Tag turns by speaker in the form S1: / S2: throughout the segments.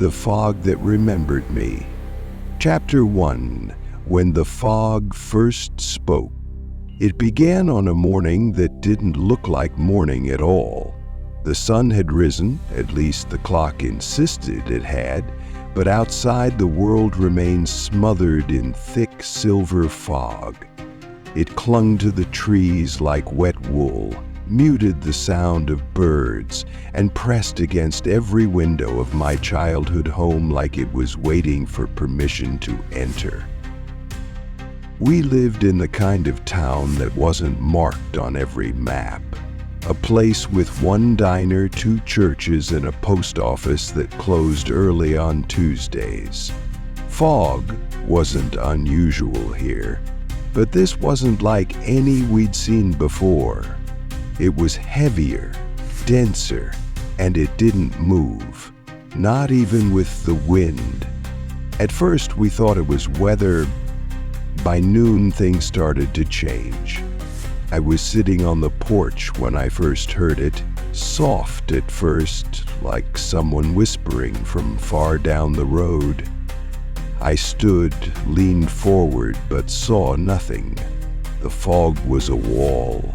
S1: The Fog That Remembered Me. Chapter 1. When the Fog First Spoke. It began on a morning that didn't look like morning at all. The sun had risen, at least the clock insisted it had, but outside the world remained smothered in thick silver fog. It clung to the trees like wet wool, muted the sound of birds, and pressed against every window of my childhood home like it was waiting for permission to enter. We lived in the kind of town that wasn't marked on every map. A place with one diner, two churches, and a post office that closed early on Tuesdays. Fog wasn't unusual here, but this wasn't like any we'd seen before. It was heavier, denser, and it didn't move, not even with the wind. At first we thought it was weather. By noon things started to change. I was sitting on the porch when I first heard it, soft at first, like someone whispering from far down the road. I stood, leaned forward, but saw nothing. The fog was a wall.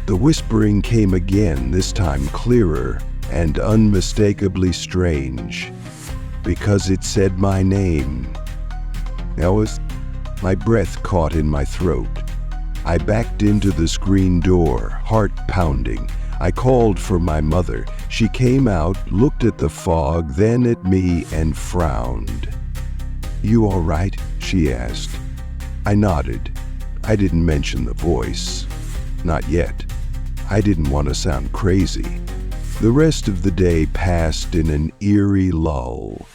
S1: The whispering came again, this time clearer and unmistakably strange, because it said my name. Ellis. My breath caught in my throat. I backed into the screen door, heart pounding. I called for my mother. She came out, looked at the fog, then at me, and frowned. "You all right?" she asked. I nodded. I didn't mention the voice. Not yet. I didn't want to sound crazy. The rest of the day passed in an eerie lull.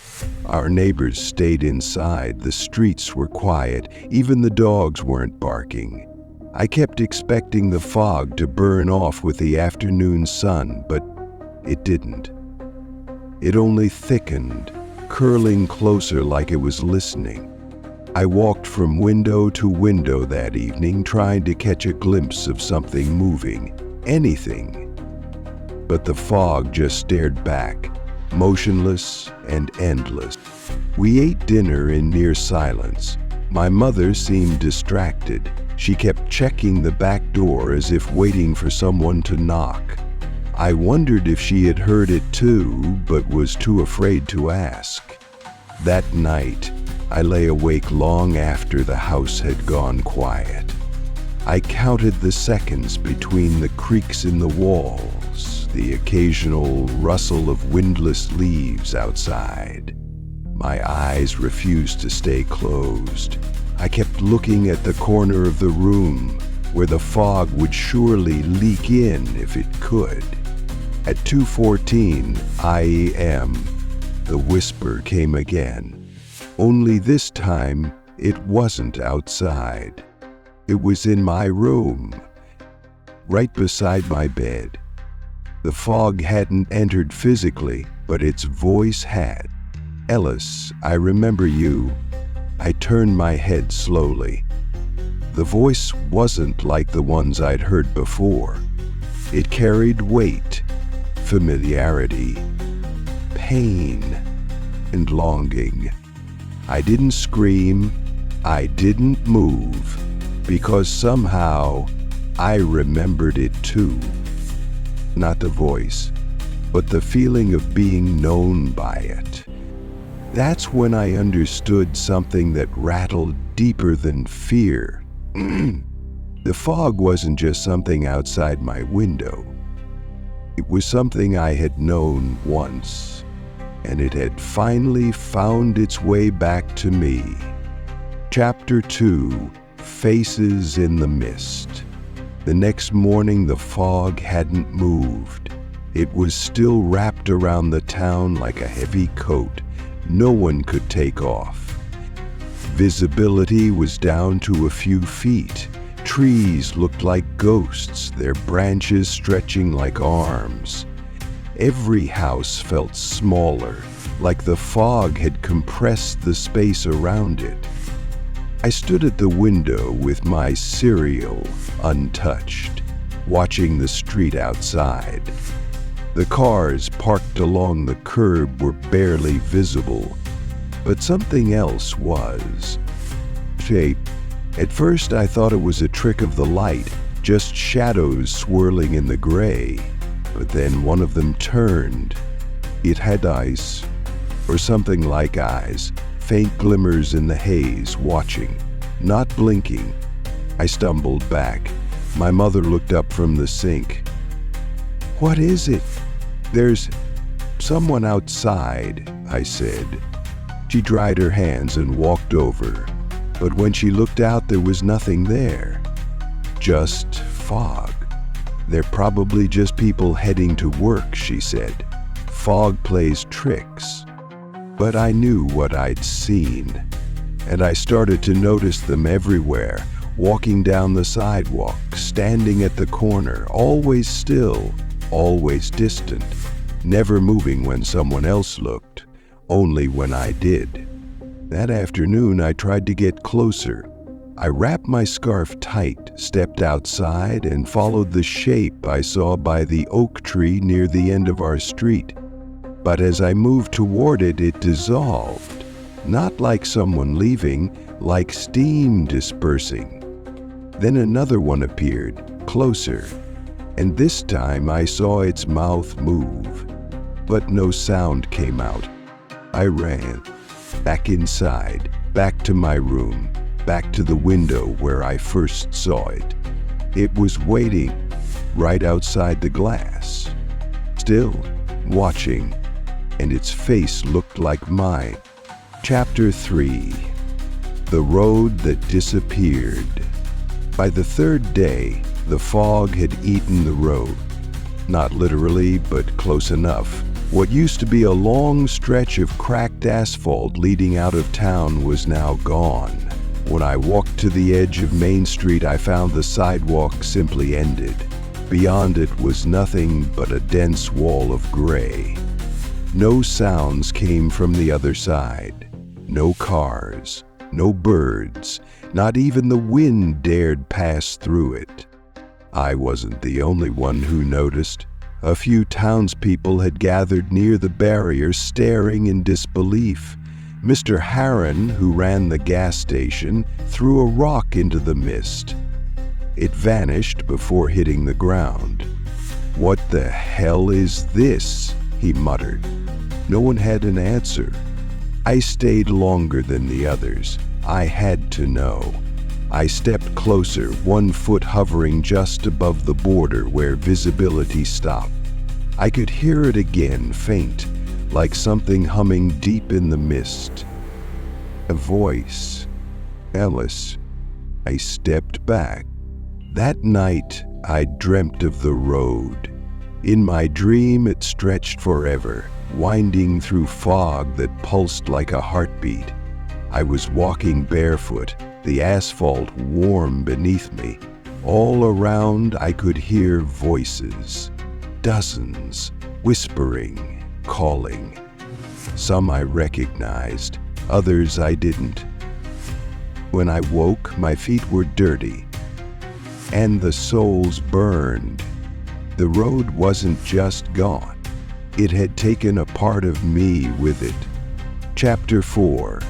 S1: Our neighbors stayed inside, the streets were quiet, even the dogs weren't barking. I kept expecting the fog to burn off with the afternoon sun, but it didn't. It only thickened, curling closer like it was listening. I walked from window to window that evening, trying to catch a glimpse of something moving, anything. But the fog just stared back, motionless and endless. We ate dinner in near silence. My mother seemed distracted. She kept checking the back door as if waiting for someone to knock. I wondered if she had heard it too, but was too afraid to ask. That night, I lay awake long after the house had gone quiet. I counted the seconds between the creaks in the walls, the occasional rustle of windless leaves outside. My eyes refused to stay closed. I kept looking at the corner of the room where the fog would surely leak in if it could. At 2:14 a.m., the whisper came again. Only this time, it wasn't outside. It was in my room, right beside my bed. The fog hadn't entered physically, but its voice had. "Ellis, I remember you." I turned my head slowly. The voice wasn't like the ones I'd heard before. It carried weight, familiarity, pain, and longing. I didn't scream, I didn't move, because somehow I remembered it too. Not the voice, but the feeling of being known by it. That's when I understood something that rattled deeper than fear. The fog wasn't just something outside my window. It was something I had known once, and it had finally found its way back to me. Chapter 2. Faces in the Mist. The next morning, the fog hadn't moved. It was still wrapped around the town like a heavy coat no one could take off. Visibility was down to a few feet. Trees looked like ghosts, their branches stretching like arms. Every house felt smaller, like the fog had compressed the space around it. I stood at the window with my cereal untouched, watching the street outside. The cars parked along the curb were barely visible, but something else was. Shape. At first I thought it was a trick of the light, just shadows swirling in the gray. But then one of them turned. It had eyes, or something like eyes, faint glimmers in the haze, watching, not blinking. I stumbled back. My mother looked up from the sink. "What is it?" "There's someone outside," I said. She dried her hands and walked over. But when she looked out, there was nothing there. Just fog. "They're probably just people heading to work," she said. "Fog plays tricks." But I knew what I'd seen, and I started to notice them everywhere, walking down the sidewalk, standing at the corner, always still, always distant, never moving when someone else looked, only when I did. That afternoon, I tried to get closer. I wrapped my scarf tight, stepped outside, and followed the shape I saw by the oak tree near the end of our street. But as I moved toward it, it dissolved. Not like someone leaving, like steam dispersing. Then another one appeared, closer, and this time I saw its mouth move. But no sound came out. I ran. Back inside, back to my room, back to the window where I first saw it. It was waiting right outside the glass, still watching, and its face looked like mine. Chapter 3. The Road That Disappeared. By the third day, the fog had eaten the road. Not literally, but close enough. What used to be a long stretch of cracked asphalt leading out of town was now gone. When I walked to the edge of Main Street, I found the sidewalk simply ended. Beyond it was nothing but a dense wall of gray. No sounds came from the other side. No cars, no birds, not even the wind dared pass through it. I wasn't the only one who noticed. A few townspeople had gathered near the barrier, staring in disbelief. Mr. Harron, who ran the gas station, threw a rock into the mist. It vanished before hitting the ground. "What the hell is this?" he muttered. No one had an answer. I stayed longer than the others. I had to know. I stepped closer, one foot hovering just above the border where visibility stopped. I could hear it again, faint, like something humming deep in the mist. A voice. "Ellis." I stepped back. That night, I dreamt of the road. In my dream, it stretched forever, winding through fog that pulsed like a heartbeat. I was walking barefoot, the asphalt warm beneath me. All around, I could hear voices. Dozens, whispering, calling. Some I recognized, others I didn't. When I woke, my feet were dirty, and the soles burned. The road wasn't just gone. It had taken a part of me with it. Chapter 4.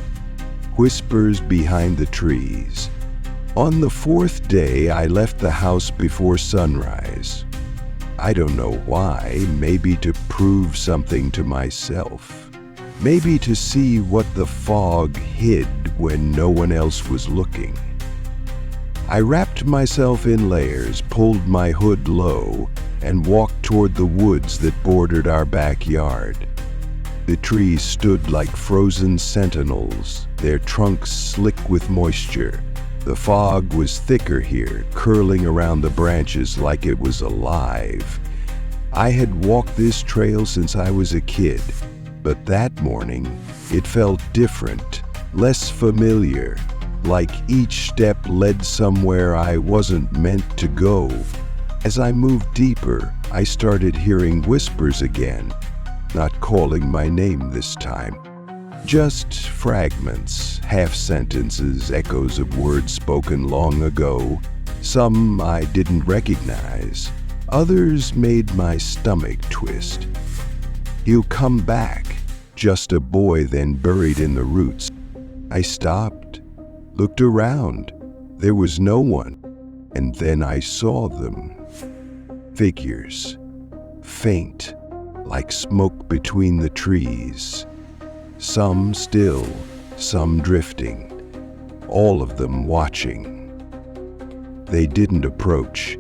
S1: Whispers Behind the Trees. On the fourth day, I left the house before sunrise. I don't know why, maybe to prove something to myself. Maybe to see what the fog hid when no one else was looking. I wrapped myself in layers, pulled my hood low, and walked toward the woods that bordered our backyard. The trees stood like frozen sentinels, their trunks slick with moisture. The fog was thicker here, curling around the branches like it was alive. I had walked this trail since I was a kid, but that morning it felt different, less familiar, like each step led somewhere I wasn't meant to go. As I moved deeper, I started hearing whispers again, not calling my name this time. Just fragments, half-sentences, echoes of words spoken long ago. Some I didn't recognize, Others made my stomach twist. He'll come back, just a boy then buried in the roots. I stopped, looked around. There was no one, and then I saw them. Figures, faint, like smoke between the trees. Some still, some drifting, all of them watching. They didn't approach.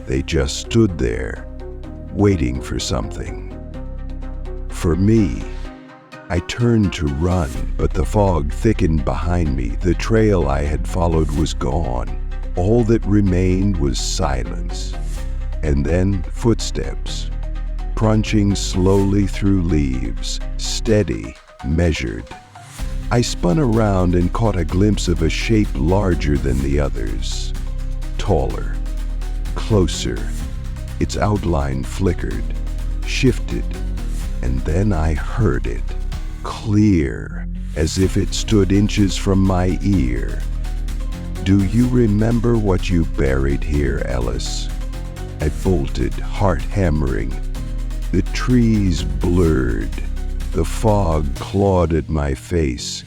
S1: They just stood there, waiting for something. For me, I turned to run, but the fog thickened behind me. The trail I had followed was gone. All that remained was silence. And then footsteps, crunching slowly through leaves, steady, measured. I spun around and caught a glimpse of a shape larger than the others. Taller, closer. Its outline flickered, shifted, and then I heard it, clear, as if it stood inches from my ear. "Do you remember what you buried here, Ellis?" I bolted, heart hammering. The trees blurred. The fog clawed at my face.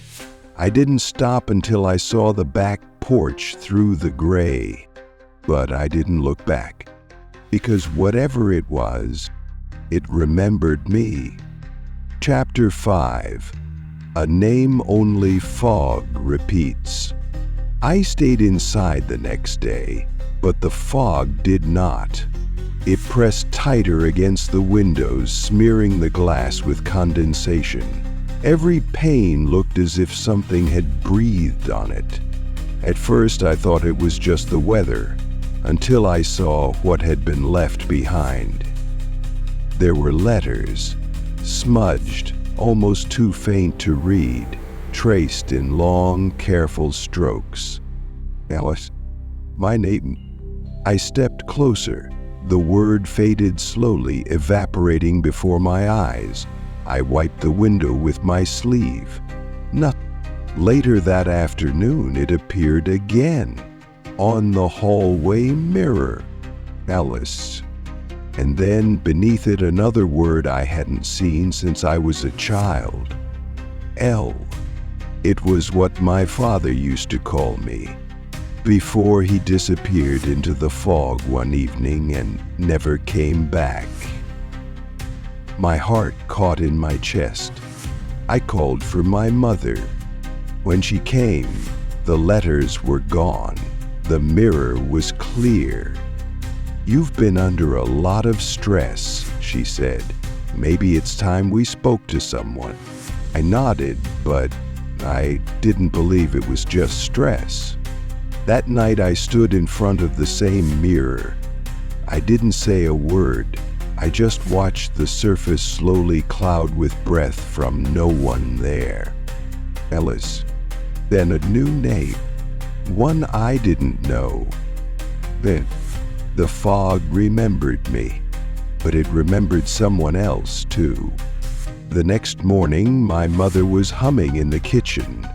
S1: I didn't stop until I saw the back porch through the gray. But I didn't look back, because whatever it was, it remembered me. Chapter 5. A name only fog repeats. I stayed inside the next day, but the fog did not. It pressed tighter against the windows, smearing the glass with condensation. Every pane looked as if something had breathed on it. At first I thought it was just the weather, until I saw what had been left behind. There were letters, smudged, almost too faint to read, traced in long, careful strokes. "Ellis, my name." I stepped closer. The word faded slowly, evaporating before my eyes. I wiped the window with my sleeve. Nothing. Later that afternoon, it appeared again, on the hallway mirror. "Ellis." And then beneath it another word I hadn't seen since I was a child. L. It was what my father used to call me, before he disappeared into the fog one evening and never came back. My heart caught in my chest. I called for my mother. When she came, the letters were gone. The mirror was clear. "You've been under a lot of stress," she said. "Maybe it's time we spoke to someone." I nodded, but I didn't believe it was just stress. That night I stood in front of the same mirror. I didn't say a word. I just watched the surface slowly cloud with breath from no one there. Ellis. Then a new name, one I didn't know. Then the fog remembered me, but it remembered someone else too. The next morning, my mother was humming in the kitchen.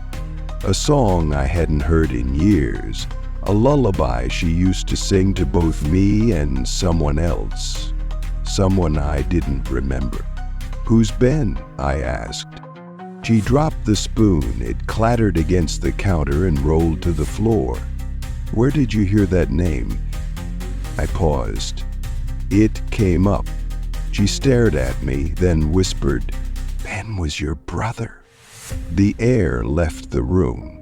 S1: A song I hadn't heard in years, a lullaby she used to sing to both me and someone else, someone I didn't remember. "Who's Ben?" I asked. She dropped the spoon. It clattered against the counter and rolled to the floor. "Where did you hear that name?" I paused. It came up. She stared at me, then whispered, "Ben was your brother." The air left the room.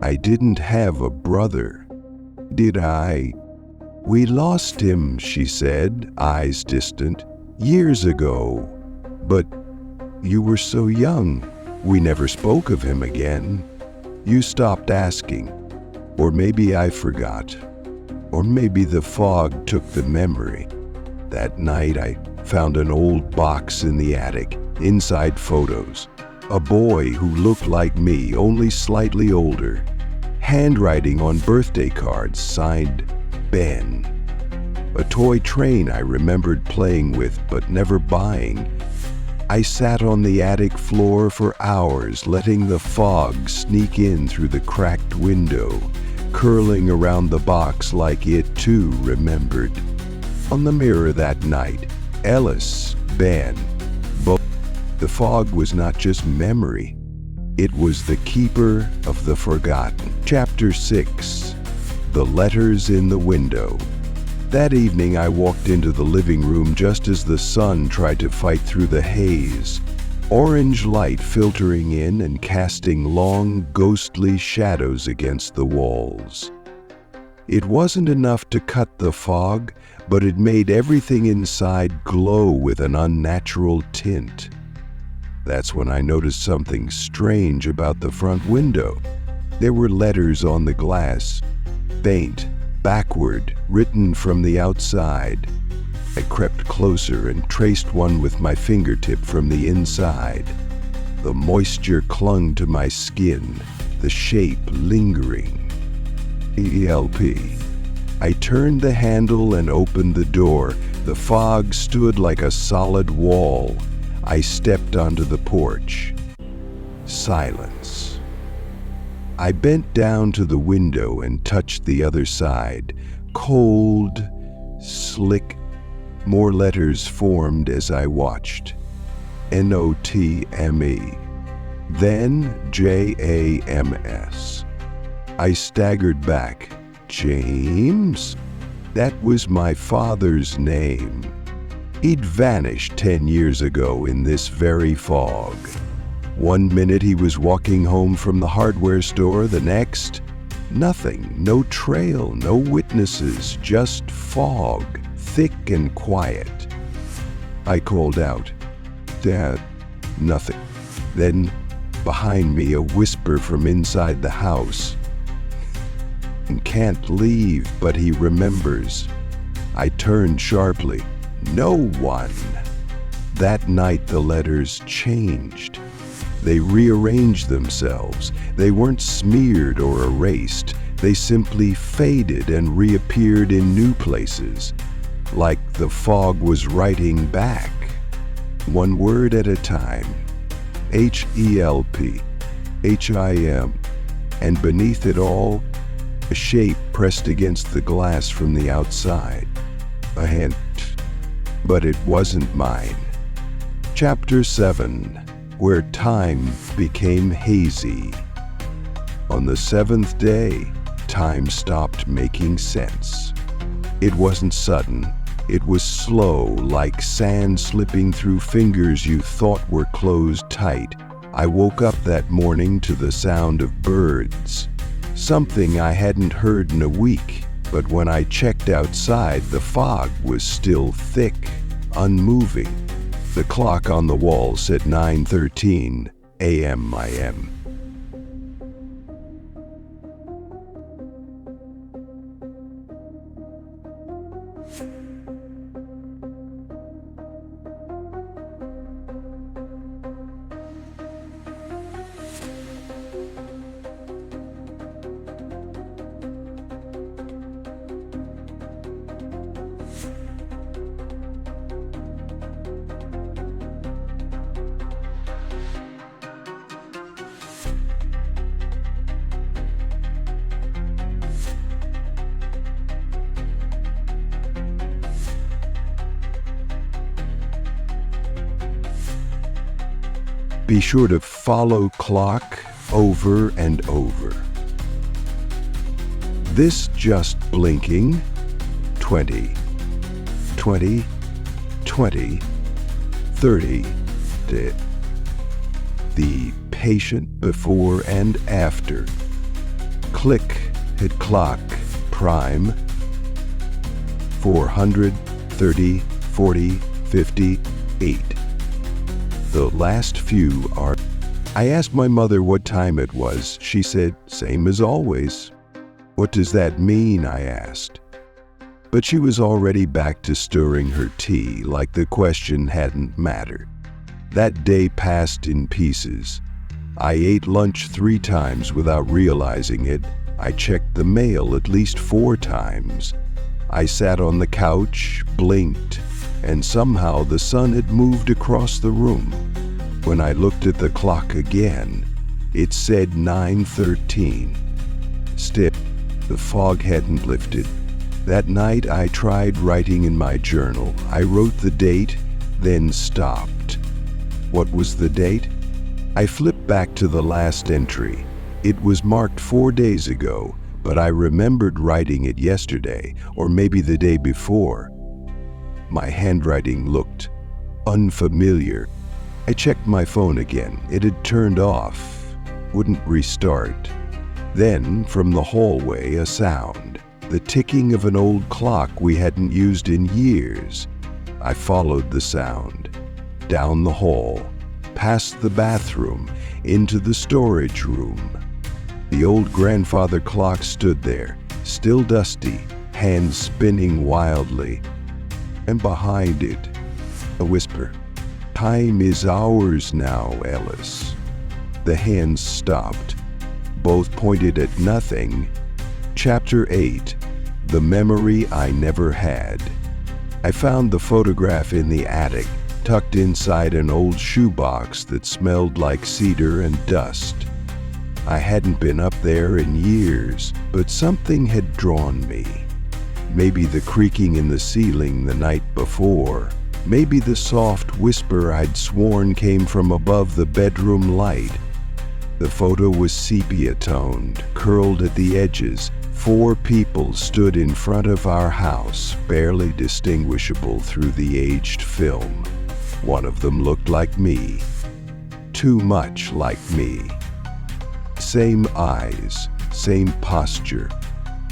S1: I didn't have a brother, did I? "We lost him," she said, eyes distant, "years ago. But you were so young, we never spoke of him again. You stopped asking. Or maybe I forgot. Or maybe the fog took the memory." That night I found an old box in the attic, inside photos. A boy who looked like me, only slightly older. Handwriting on birthday cards signed Ben. A toy train I remembered playing with but never buying. I sat on the attic floor for hours, letting the fog sneak in through the cracked window, curling around the box like it too remembered. On the mirror that night, Ellis, Ben, both. The fog was not just memory. It was the keeper of the forgotten. Chapter 6. The Letters in the Window. That evening I walked into the living room just as the sun tried to fight through the haze. Orange light filtering in and casting long, ghostly shadows against the walls. It wasn't enough to cut the fog, but it made everything inside glow with an unnatural tint. That's when I noticed something strange about the front window. There were letters on the glass, faint, backward, written from the outside. I crept closer and traced one with my fingertip from the inside. The moisture clung to my skin, the shape lingering. ELP. I turned the handle and opened the door. The fog stood like a solid wall. I stepped onto the porch. Silence. I bent down to the window and touched the other side. Cold, slick. More letters formed as I watched. NOTME. Then JAMS. I staggered back. James? That was my father's name. He'd vanished 10 years ago in this very fog. One minute he was walking home from the hardware store, the next, nothing, no trail, no witnesses, just fog, thick and quiet. I called out, "Dad," nothing. Then, behind me, a whisper from inside the house. Can't leave, but he remembers. I turned sharply. No one. That night the letters changed. They rearranged themselves. They weren't smeared or erased. They simply faded and reappeared in new places, like the fog was writing back. One word at a time. HELP, HIM, and beneath it all, a shape pressed against the glass from the outside. A hint, but it wasn't mine. Chapter 7. Where time became hazy. On the 7th day, time stopped making sense. It wasn't sudden. It was slow, like sand slipping through fingers you thought were closed tight. I woke up that morning to the sound of birds. Something I hadn't heard in a week, but when I checked outside, the fog was still thick, unmoving. The clock on the wall said 9:13 a.m. IM. Be sure to follow clock over and over. This just blinking, 20, 20, 20, 30, the patient before and after. Click, hit clock, prime, 430, 40, 58. The last few are. I asked my mother what time it was. She said, "Same as always." "What does that mean?" I asked. But she was already back to stirring her tea, like the question hadn't mattered. That day passed in pieces. I ate lunch 3 times without realizing it. I checked the mail at least 4 times. I sat on the couch, blinked, and somehow the sun had moved across the room. When I looked at the clock again, it said 9:13. Still, the fog hadn't lifted. That night, I tried writing in my journal. I wrote the date, then stopped. What was the date? I flipped back to the last entry. It was marked 4 days ago, but I remembered writing it yesterday, or maybe the day before. My handwriting looked unfamiliar. I checked my phone again. It had turned off, wouldn't restart. Then, from the hallway, a sound, the ticking of an old clock we hadn't used in years. I followed the sound, down the hall, past the bathroom, into the storage room. The old grandfather clock stood there, still dusty, hands spinning wildly. And behind it, a whisper. "Time is ours now, Ellis." The hands stopped. Both pointed at nothing. Chapter 8. The Memory I Never Had. I found the photograph in the attic, tucked inside an old shoebox that smelled like cedar and dust. I hadn't been up there in years, but something had drawn me. Maybe the creaking in the ceiling the night before. Maybe the soft whisper I'd sworn came from above the bedroom light. The photo was sepia-toned, curled at the edges. 4 people stood in front of our house, barely distinguishable through the aged film. One of them looked like me. Too much like me. Same eyes, same posture,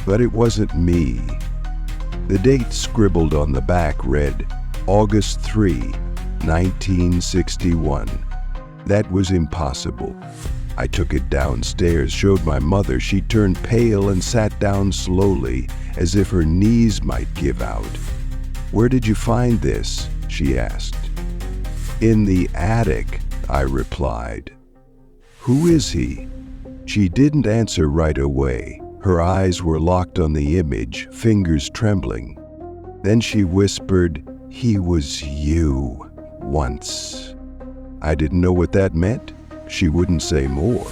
S1: but it wasn't me. The date scribbled on the back read, August 3, 1961. That was impossible. I took it downstairs, showed my mother. She turned pale and sat down slowly, as if her knees might give out. "Where did you find this?" she asked. "In the attic," I replied. "Who is he?" She didn't answer right away. Her eyes were locked on the image, fingers trembling. Then she whispered, "He was you, once." I didn't know what that meant. She wouldn't say more.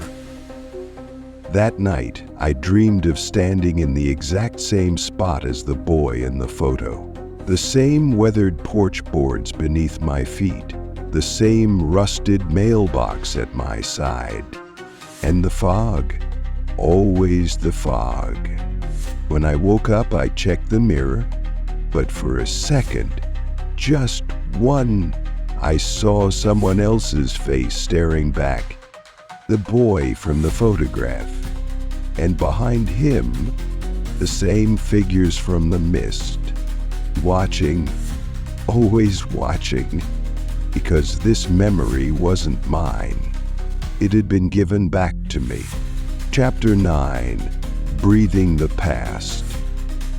S1: That night, I dreamed of standing in the exact same spot as the boy in the photo. The same weathered porch boards beneath my feet. The same rusted mailbox at my side. And the fog. Always the fog. When I woke up, I checked the mirror. But for a second, just one, I saw someone else's face staring back. The boy from the photograph. And behind him, the same figures from the mist. Watching, always watching, because this memory wasn't mine. It had been given back to me. Chapter 9. Breathing the Past.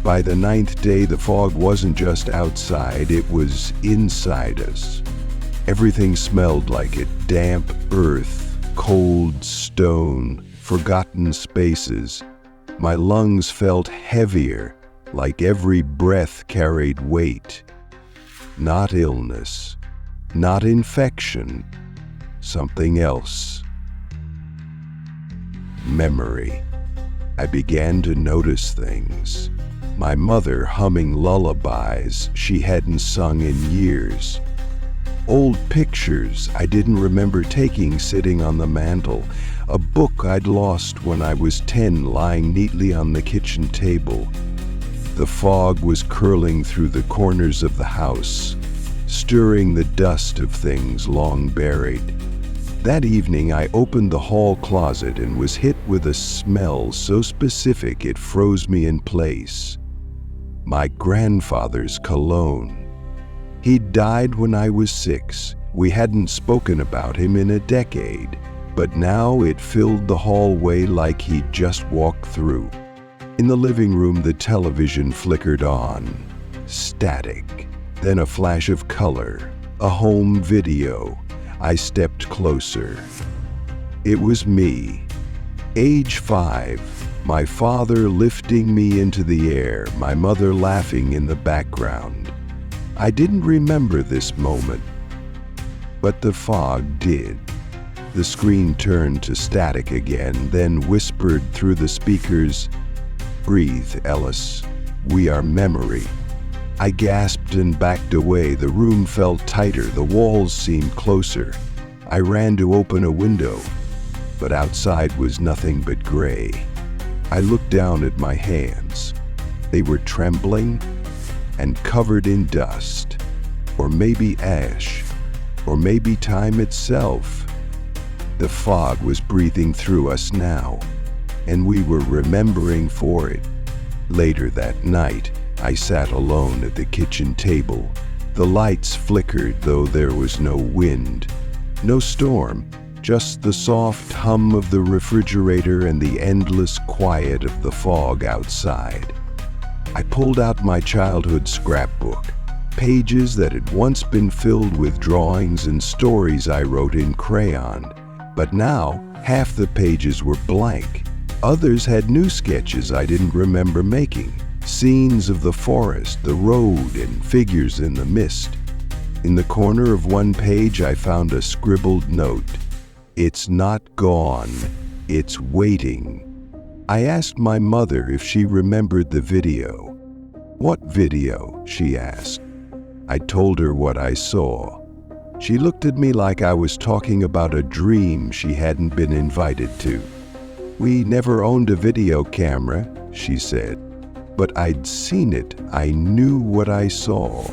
S1: By the 9th day, the fog wasn't just outside, it was inside us. Everything smelled like it. Damp earth, cold stone, forgotten spaces. My lungs felt heavier, like every breath carried weight. Not illness, not infection, something else. Memory. I began to notice things. My mother humming lullabies she hadn't sung in years. Old pictures I didn't remember taking sitting on the mantel. A book I'd lost when I was 10 lying neatly on the kitchen table. The fog was curling through the corners of the house, stirring the dust of things long buried. That evening, I opened the hall closet and was hit with a smell so specific it froze me in place. My grandfather's cologne. He'd died when I was 6. We hadn't spoken about him in a decade, but now it filled the hallway like he'd just walked through. In the living room, the television flickered on. Static. Then a flash of color. A home video. I stepped closer. It was me. Age 5. My father lifting me into the air, my mother laughing in the background. I didn't remember this moment, but the fog did. The screen turned to static again, then whispered through the speakers, "Breathe, Ellis. We are memory. I gasped and backed away. The room felt tighter. The walls seemed closer. I ran to open a window, but outside was nothing but gray. I looked down at my hands. They were trembling and covered in dust, or maybe ash, or maybe time itself. The fog was breathing through us now, and we were remembering for it. Later that night, I sat alone at the kitchen table. The lights flickered, though there was no wind, no storm, just the soft hum of the refrigerator and the endless quiet of the fog outside. I pulled out my childhood scrapbook, pages that had once been filled with drawings and stories I wrote in crayon. But now, half the pages were blank. Others had new sketches I didn't remember making. Scenes of the forest, the road, and figures in the mist. In the corner of one page, I found a scribbled note. "It's not gone, it's waiting." I asked my mother if she remembered the video. "What video?" she asked. I told her what I saw. She looked at me like I was talking about a dream she hadn't been invited to. "We never owned a video camera," she said. "But I'd seen it. I knew what I saw."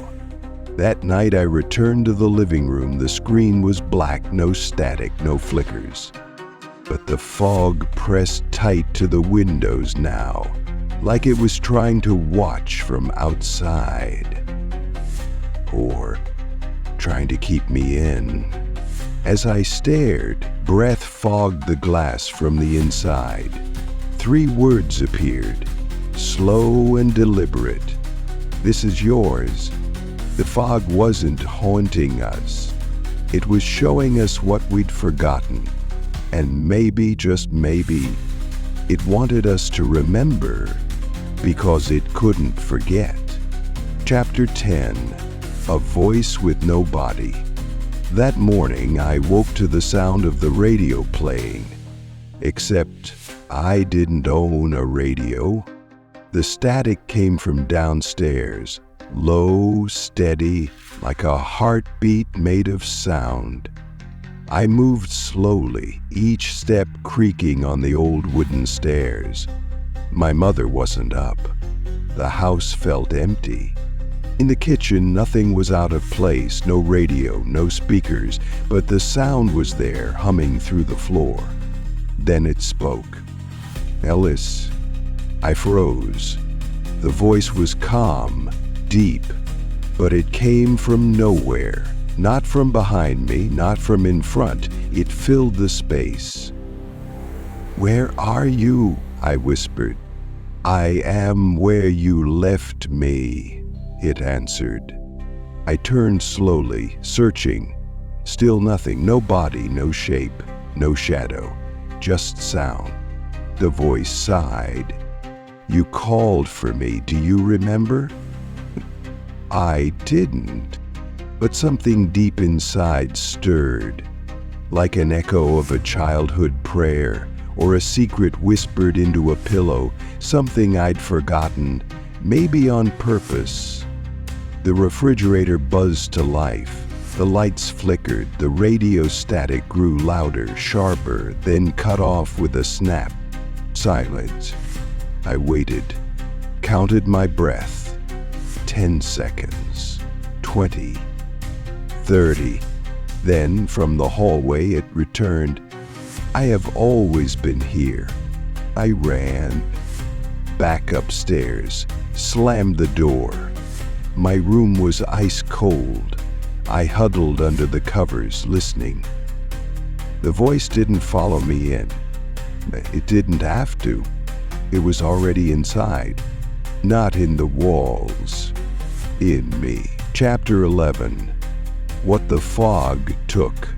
S1: That night I returned to the living room. The screen was black, no static, no flickers. But the fog pressed tight to the windows now, like it was trying to watch from outside. Or trying to keep me in. As I stared, breath fogged the glass from the inside. 3 words appeared, slow and deliberate. "This is yours." The fog wasn't haunting us. It was showing us what we'd forgotten. And maybe, just maybe, it wanted us to remember because it couldn't forget. Chapter 10. A Voice with No Body. That morning, I woke to the sound of the radio playing. Except I didn't own a radio. The static came from downstairs, low, steady, like a heartbeat made of sound. I moved slowly, each step creaking on the old wooden stairs. My mother wasn't up. The house felt empty. In the kitchen, nothing was out of place, no radio, no speakers, but the sound was there, humming through the floor. Then it spoke. "Ellis." I froze. The voice was calm, deep, but it came from nowhere. Not from behind me, not from in front. It filled the space. "Where are you?" I whispered. "I am where you left me," it answered. I turned slowly, searching. Still nothing, no body, no shape, no shadow, just sound. The voice sighed. "You called for me, do you remember?" I didn't, but something deep inside stirred, like an echo of a childhood prayer or a secret whispered into a pillow, something I'd forgotten, maybe on purpose. The refrigerator buzzed to life. The lights flickered. The radio static grew louder, sharper, then cut off with a snap. Silence. I waited, counted my breath. 10 seconds, 20, 30. Then, from the hallway, it returned. "I have always been here." I ran back upstairs, slammed the door. My room was ice cold. I huddled under the covers, listening. The voice didn't follow me in. It didn't have to. It was already inside, not in the walls, in me. Chapter 11. What the Fog Took.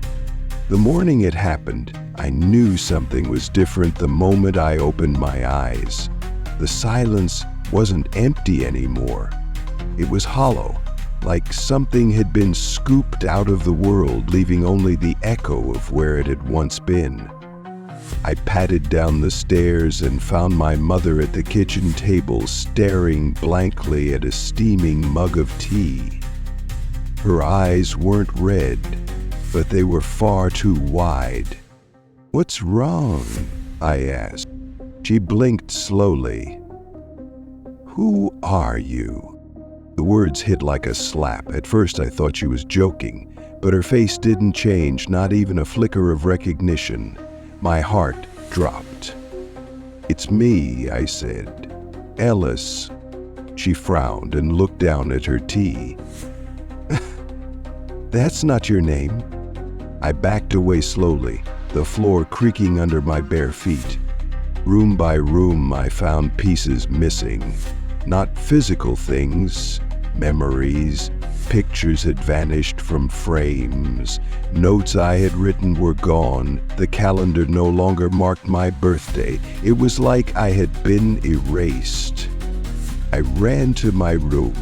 S1: The morning it happened, I knew something was different the moment I opened my eyes. The silence wasn't empty anymore. It was hollow, like something had been scooped out of the world, leaving only the echo of where it had once been. I padded down the stairs and found my mother at the kitchen table staring blankly at a steaming mug of tea. Her eyes weren't red, but they were far too wide. "What's wrong?" I asked. She blinked slowly. "Who are you?" The words hit like a slap. At first I thought she was joking, but her face didn't change, not even a flicker of recognition. My heart dropped. "It's me," I said. "Ellis." She frowned and looked down at her tea. "That's not your name." I backed away slowly, the floor creaking under my bare feet. Room by room, I found pieces missing. Not physical things, memories. Pictures had vanished from frames. Notes I had written were gone. The calendar no longer marked my birthday. It was like I had been erased. I ran to my room.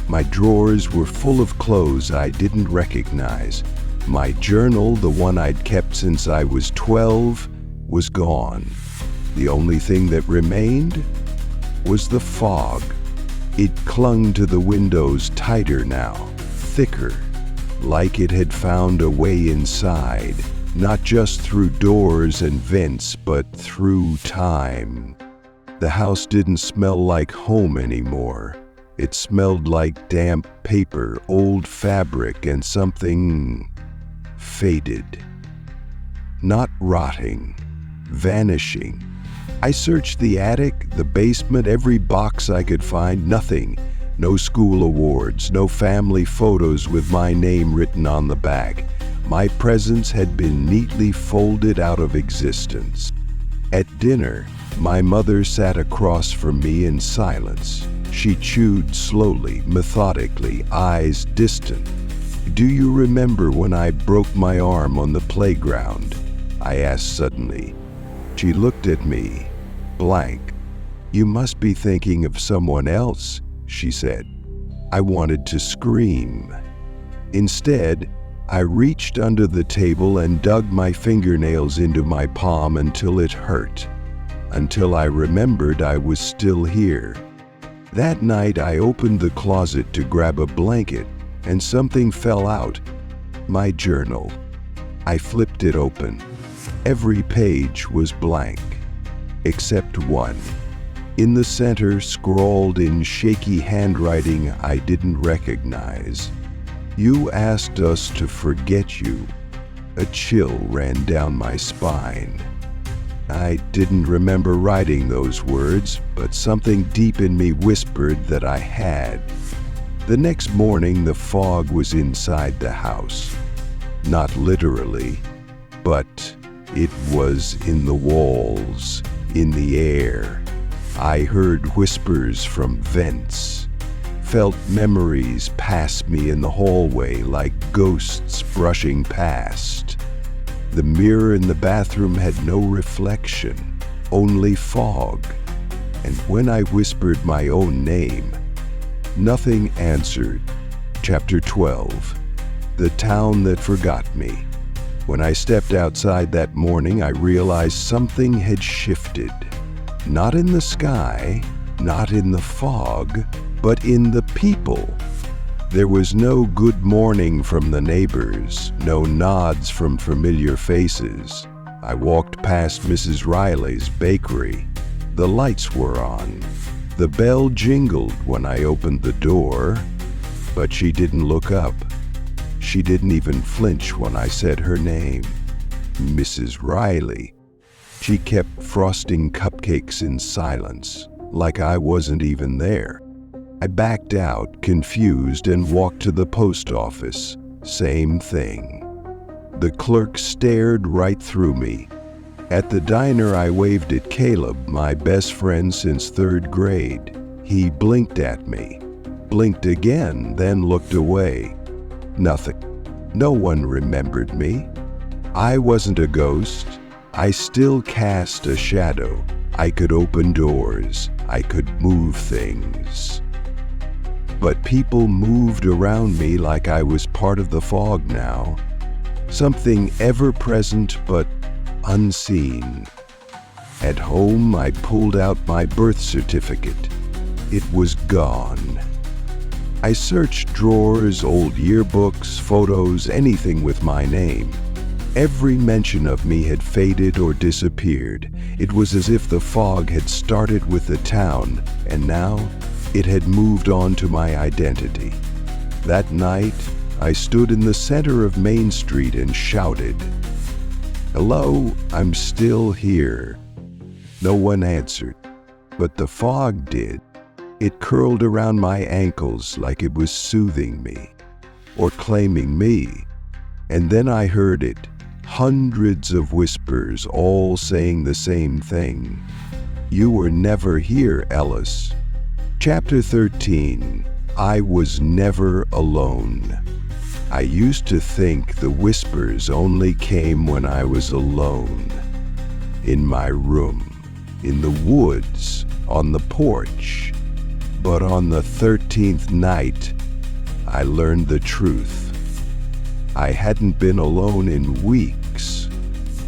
S1: My drawers were full of clothes I didn't recognize. My journal, the one I'd kept since I was 12, was gone. The only thing that remained was the fog. It clung to the windows tighter now, thicker, like it had found a way inside, not just through doors and vents, but through time. The house didn't smell like home anymore. It smelled like damp paper, old fabric, and something faded. Not rotting, vanishing. I searched the attic, the basement, every box I could find. Nothing. No school awards, no family photos with my name written on the back. My presents had been neatly folded out of existence. At dinner, my mother sat across from me in silence. She chewed slowly, methodically, eyes distant. "Do you remember when I broke my arm on the playground?" I asked suddenly. She looked at me, blank. "You must be thinking of someone else," she said. I wanted to scream. Instead, I reached under the table and dug my fingernails into my palm until it hurt, until I remembered I was still here. That night, I opened the closet to grab a blanket, and something fell out. My journal. I flipped it open. Every page was blank, except one. In the center, scrawled in shaky handwriting I didn't recognize, "You asked us to forget you." A chill ran down my spine. I didn't remember writing those words, but something deep in me whispered that I had. The next morning, the fog was inside the house. Not literally, but it was in the walls, in the air. I heard whispers from vents, felt memories pass me in the hallway like ghosts brushing past. The mirror in the bathroom had no reflection, only fog. And when I whispered my own name, nothing answered. Chapter 12. The Town That Forgot Me. When I stepped outside that morning, I realized something had shifted. Not in the sky, not in the fog, but in the people. There was no good morning from the neighbors, no nods from familiar faces. I walked past Mrs. Riley's bakery. The lights were on. The bell jingled when I opened the door, but she didn't look up. She didn't even flinch when I said her name, Mrs. Riley. She kept frosting cupcakes in silence, like I wasn't even there. I backed out, confused, and walked to the post office. Same thing. The clerk stared right through me. At the diner, I waved at Caleb, my best friend since 3rd grade. He blinked at me, blinked again, then looked away. Nothing. No one remembered me. I wasn't a ghost. I still cast a shadow. I could open doors. I could move things. But people moved around me like I was part of the fog now. Something ever-present but unseen. At home, I pulled out my birth certificate. It was gone. I searched drawers, old yearbooks, photos, anything with my name. Every mention of me had faded or disappeared. It was as if the fog had started with the town, and now it had moved on to my identity. That night, I stood in the center of Main Street and shouted, "Hello, I'm still here." No one answered, but the fog did. It curled around my ankles like it was soothing me, or claiming me. And then I heard it, hundreds of whispers, all saying the same thing. "You were never here, Ellis." Chapter 13, I was never alone. I used to think the whispers only came when I was alone. In my room, in the woods, on the porch. But on the 13th night, I learned the truth. I hadn't been alone in weeks.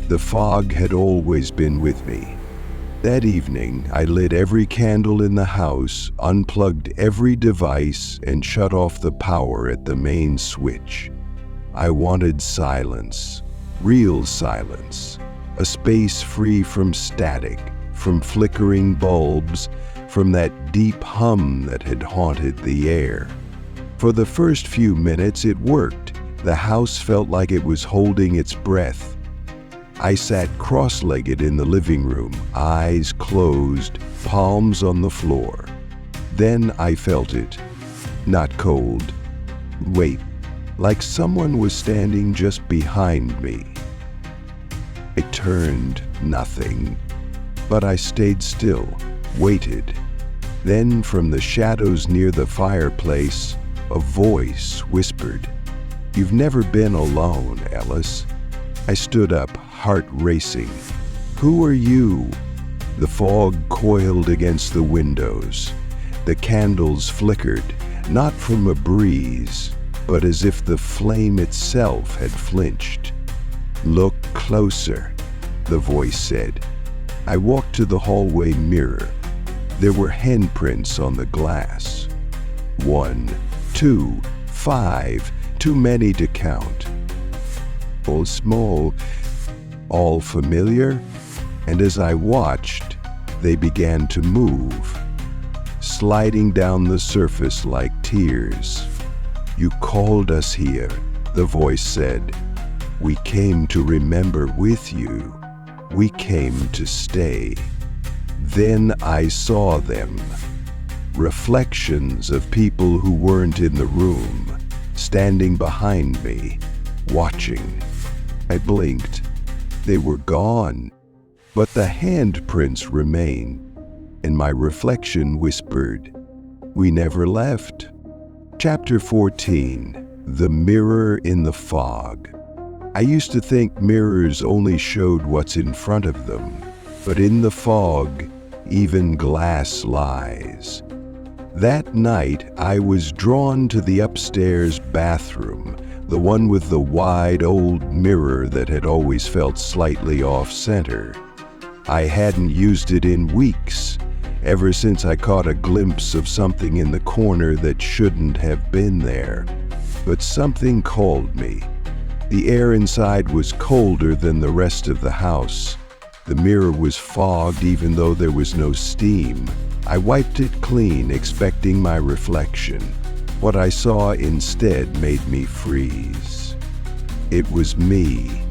S1: The fog had always been with me. That evening, I lit every candle in the house, unplugged every device, and shut off the power at the main switch. I wanted silence, real silence, a space free from static, from flickering bulbs, from that deep hum that had haunted the air. For the first few minutes, it worked. The house felt like it was holding its breath. I sat cross-legged in the living room, eyes closed, palms on the floor. Then I felt it. Not cold. Wait, like someone was standing just behind me. I turned, nothing. But I stayed still, waited. Then from the shadows near the fireplace, a voice whispered, "You've never been alone, Ellis." I stood up, heart racing. "Who are you?" The fog coiled against the windows. The candles flickered, not from a breeze, but as if the flame itself had flinched. "Look closer," the voice said. I walked to the hallway mirror. There were handprints on the glass. 1, 2, 5, too many to count. All small, all familiar, and as I watched, they began to move, sliding down the surface like tears. "You called us here," the voice said. "We came to remember with you. We came to stay." Then I saw them, reflections of people who weren't in the room, standing behind me, watching. I blinked. They were gone, but the handprints remained, and my reflection whispered, "We never left." Chapter 14, The Mirror in the Fog. I used to think mirrors only showed what's in front of them, but in the fog, even glass lies. That night, I was drawn to the upstairs bathroom, the one with the wide old mirror that had always felt slightly off-center. I hadn't used it in weeks, ever since I caught a glimpse of something in the corner that shouldn't have been there. But something called me. The air inside was colder than the rest of the house. The mirror was fogged even though there was no steam. I wiped it clean, expecting my reflection. What I saw instead made me freeze. It was me,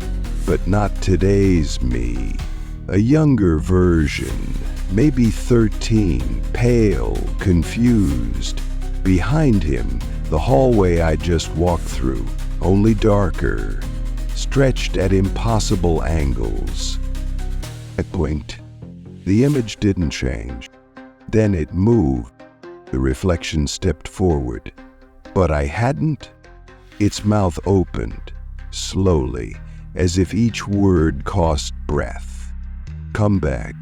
S1: but not today's me. A younger version, maybe 13, pale, confused. Behind him, the hallway I just walked through, only darker, stretched at impossible angles. I blinked. The image didn't change. Then it moved. The reflection stepped forward. But I hadn't. Its mouth opened, slowly, as if each word cost breath. "Come back."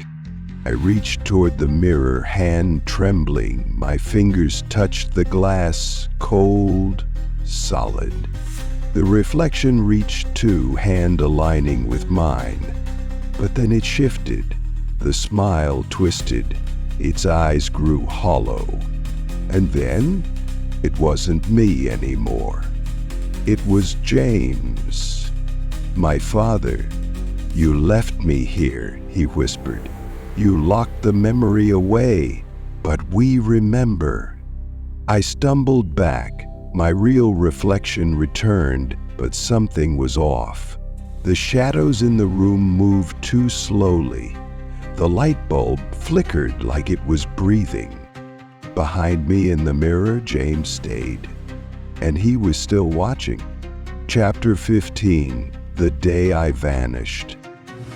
S1: I reached toward the mirror, hand trembling. My fingers touched the glass, cold, solid. The reflection reached too, hand aligning with mine. But then it shifted. The smile twisted. Its eyes grew hollow. And then, it wasn't me anymore. It was James, my father. "You left me here," he whispered. "You locked the memory away, but we remember." I stumbled back. My real reflection returned, but something was off. The shadows in the room moved too slowly. The light bulb flickered like it was breathing. Behind me in the mirror, James stayed. And he was still watching. Chapter 15, The Day I Vanished.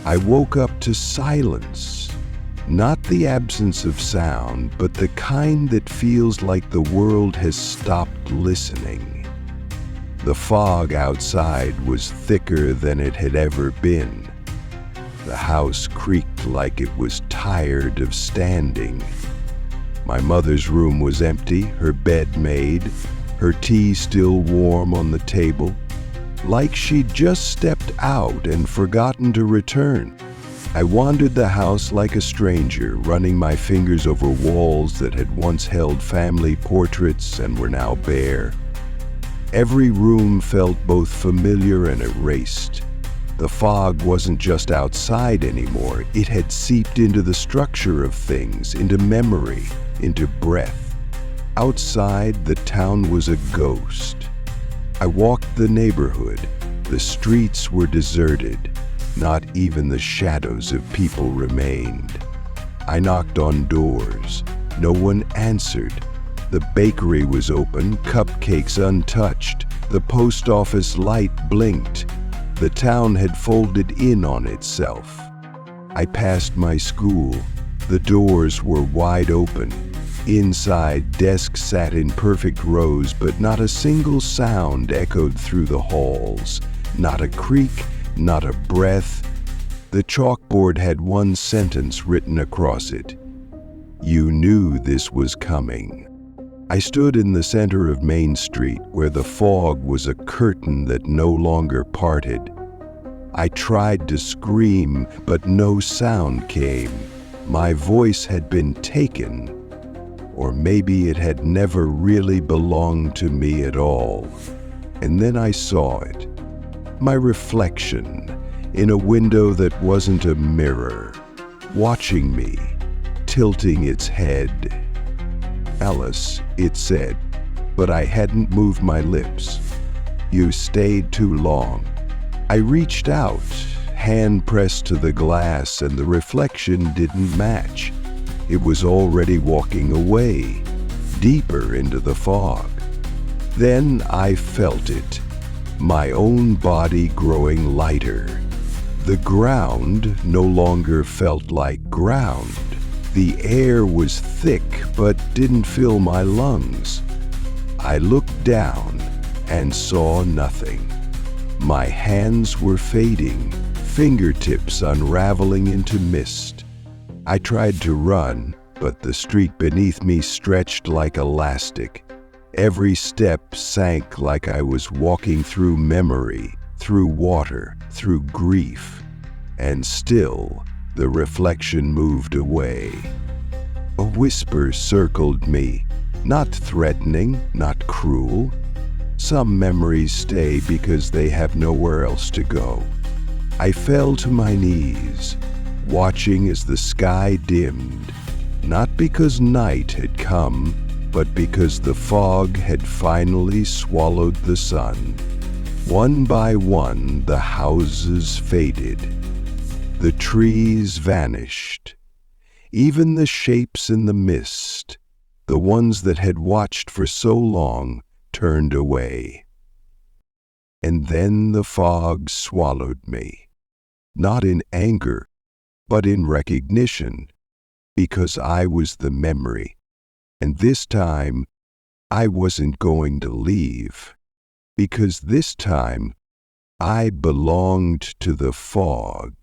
S1: I woke up to silence. Not the absence of sound, but the kind that feels like the world has stopped listening. The fog outside was thicker than it had ever been. The house creaked like it was tired of standing. My mother's room was empty, her bed made, her tea still warm on the table, like she'd just stepped out and forgotten to return. I wandered the house like a stranger, running my fingers over walls that had once held family portraits and were now bare. Every room felt both familiar and erased. The fog wasn't just outside anymore. It had seeped into the structure of things, into memory, into breath. Outside, the town was a ghost. I walked the neighborhood. The streets were deserted. Not even the shadows of people remained. I knocked on doors. No one answered. The bakery was open, cupcakes untouched. The post office light blinked. The town had folded in on itself. I passed my school. The doors were wide open. Inside, desks sat in perfect rows, but not a single sound echoed through the halls. Not a creak, not a breath. The chalkboard had one sentence written across it. "You knew this was coming." I stood in the center of Main Street, where the fog was a curtain that no longer parted. I tried to scream, but no sound came. My voice had been taken, or maybe it had never really belonged to me at all. And then I saw it. My reflection in a window that wasn't a mirror, watching me, tilting its head. "Ellis," it said, but I hadn't moved my lips. "You stayed too long." I reached out, hand pressed to the glass, and the reflection didn't match. It was already walking away, deeper into the fog. Then I felt it, my own body growing lighter. The ground no longer felt like ground. The air was thick but didn't fill my lungs. I looked down and saw nothing. My hands were fading, fingertips unraveling into mist. I tried to run, but the street beneath me stretched like elastic. Every step sank like I was walking through memory, through water, through grief. And still, the reflection moved away. A whisper circled me, not threatening, not cruel. Some memories stay because they have nowhere else to go. I fell to my knees, watching as the sky dimmed, not because night had come, but because the fog had finally swallowed the sun. One by one, the houses faded. The trees vanished. Even the shapes in the mist, the ones that had watched for so long, turned away. And then the fog swallowed me, not in anger, but in recognition, because I was the memory. And this time, I wasn't going to leave, because this time, I belonged to the fog.